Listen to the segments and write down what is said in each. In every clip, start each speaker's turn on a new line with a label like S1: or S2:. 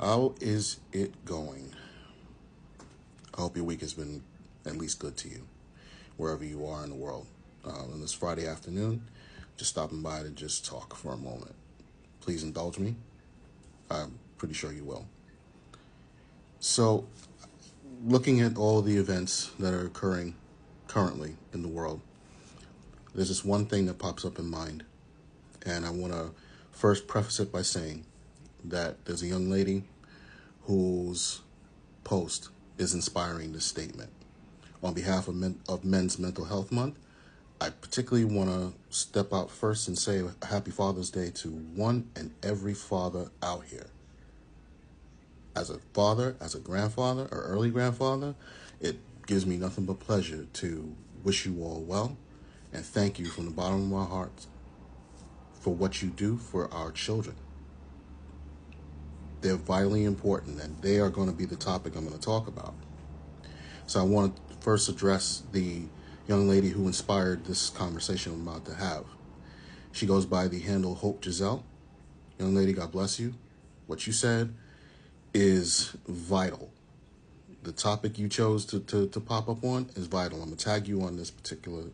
S1: How is it going? I hope your week has been at least good to you, wherever you are in the world. On this Friday afternoon, just stopping by to just talk for a moment. Please indulge me. I'm pretty sure you will. So, looking at all the events that are occurring currently in the world, there's this one thing that pops up in mind. And I want to first preface it by saying that there's a young lady whose post is inspiring this statement. On behalf of Men's Mental Health Month, I particularly want to step out first and say a happy Father's Day to one and every father out here. As a father, as a grandfather, or early grandfather, it gives me nothing but pleasure to wish you all well and thank you from the bottom of my heart for what you do for our children. They're vitally important, and they are going to be the topic I'm going to talk about. So I want to first address the young lady who inspired this conversation I'm about to have. She goes by the handle Hope Giselle. Young lady, God bless you. What you said is vital. The topic you chose to pop up on is vital. I'm going to tag you on this particular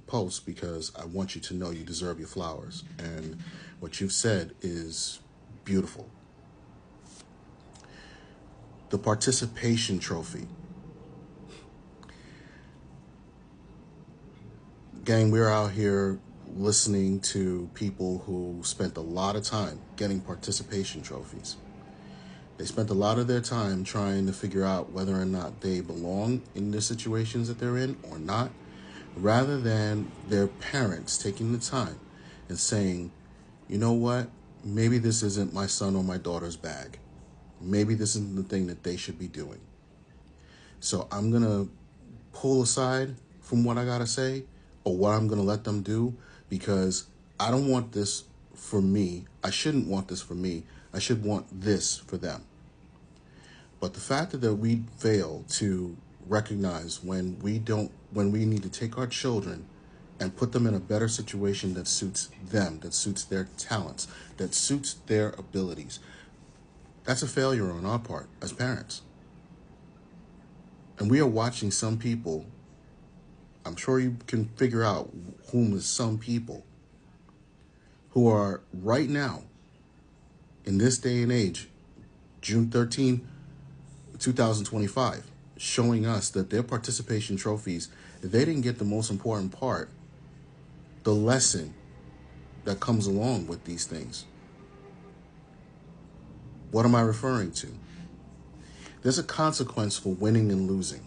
S1: post because I want you to know you deserve your flowers. And what you've said is beautiful. The participation trophy. Gang, we're out here listening to people who spent a lot of time getting participation trophies. They spent a lot of their time trying to figure out whether or not they belong in the situations that they're in or not, rather than their parents taking the time and saying, you know what, maybe this isn't my son or my daughter's bag. Maybe this isn't the thing that they should be doing. So I'm going to pull aside from what I got to say or what I'm going to let them do because I don't want this for me. I shouldn't want this for me. I should want this for them. But the fact that we fail to recognize when we need to take our children and put them in a better situation that suits them, that suits their talents, that suits their abilities, that's a failure on our part as parents. And we are watching some people, I'm sure you can figure out whom is some people, who are right now, in this day and age, June 13, 2025, showing us that their participation trophies, they didn't get the most important part, the lesson that comes along with these things. What am I referring to? There's a consequence for winning and losing.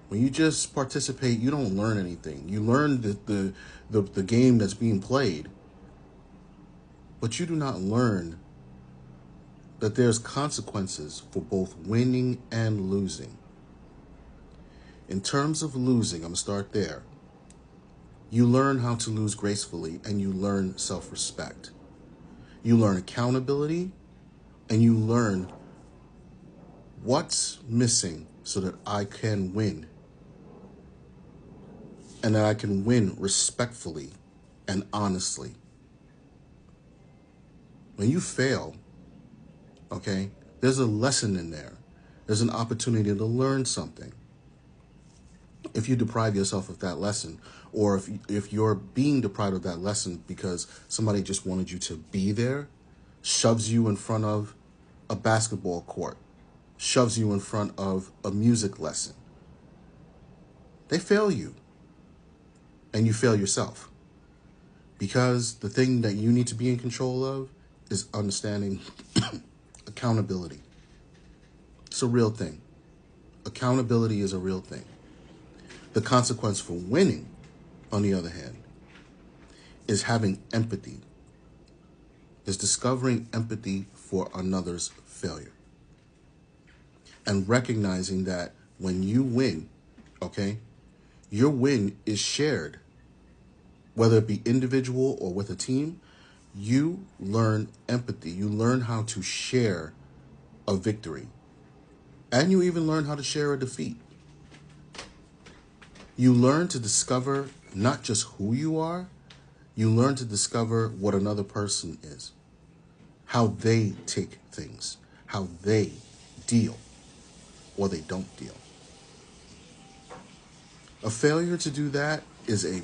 S1: When you just participate, you don't learn anything. You learn the game that's being played, but you do not learn that there's consequences for both winning and losing. In terms of losing, I'm going to start there. You learn how to lose gracefully, and you learn self-respect. You learn accountability, and you learn what's missing so that I can win. And that I can win respectfully and honestly. When you fail, okay, there's a lesson in there. There's an opportunity to learn something. If you deprive yourself of that lesson, or if you're being deprived of that lesson because somebody just wanted you to be there, shoves you in front of a basketball court, shoves you in front of a music lesson, they fail you. And you fail yourself. Because the thing that you need to be in control of is understanding accountability. It's a real thing. Accountability is a real thing. The consequence for winning, on the other hand, is having empathy, is discovering empathy for another's failure. And recognizing that when you win, okay, your win is shared. Whether it be individual or with a team, you learn empathy. You learn how to share a victory. And you even learn how to share a defeat. You learn to discover not just who you are, you learn to discover what another person is. how they take things, how they deal or they don't deal. A failure to do that it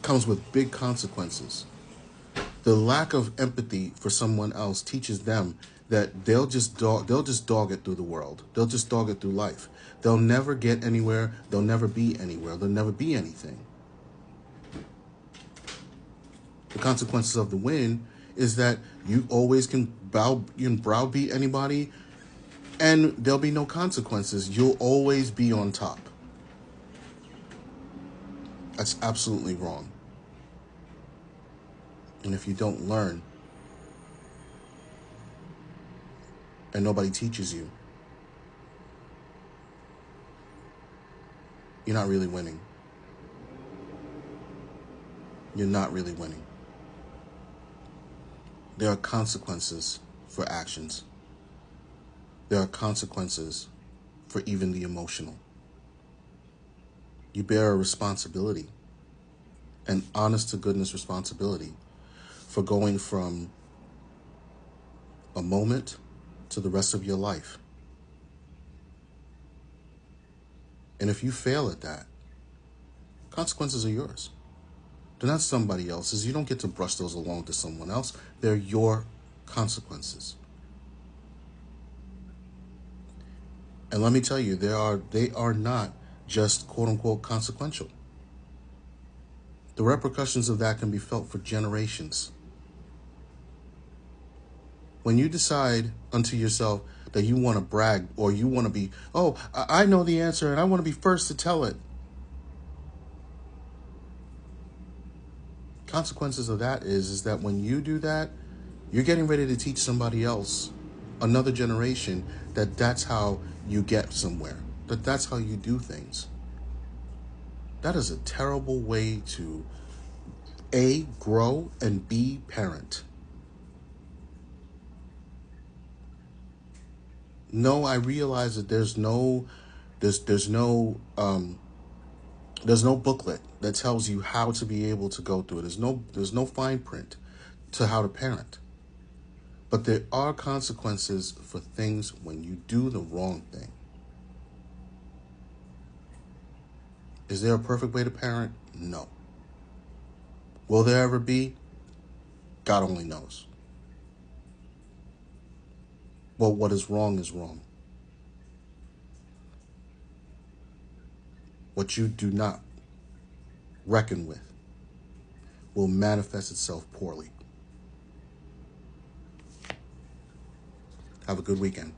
S1: comes with big consequences. The lack of empathy for someone else teaches them that they'll just dog it through the world. They'll just dog it through life. They'll never get anywhere. They'll never be anywhere. They'll never be anything. The consequences of the win is that you always can browbeat anybody, and there'll be no consequences. You'll always be on top. That's absolutely wrong. And if you don't learn, and nobody teaches you, you're not really winning. You're not really winning. There are consequences for actions. There are consequences for even the emotional. You bear a responsibility, an honest to goodness responsibility, for going from a moment to the rest of your life. And if you fail at that, consequences are yours. They're not somebody else's. You don't get to brush those along to someone else. They're your consequences. And let me tell you, they are not just quote unquote consequential. The repercussions of that can be felt for generations. When you decide unto yourself that you want to brag or you want to be, oh, I know the answer and I want to be first to tell it. Consequences of that is that when you do that, you're getting ready to teach somebody else, another generation, that's how you get somewhere, that's how you do things. That is a terrible way to A, grow, and B, parent. No, I realize that there's no booklet that tells you how to be able to go through it. There's no fine print to how to parent. But there are consequences for things when you do the wrong thing. Is there a perfect way to parent? No. Will there ever be? God only knows. Well, what is wrong is wrong. What you do not reckon with will manifest itself poorly. Have a good weekend.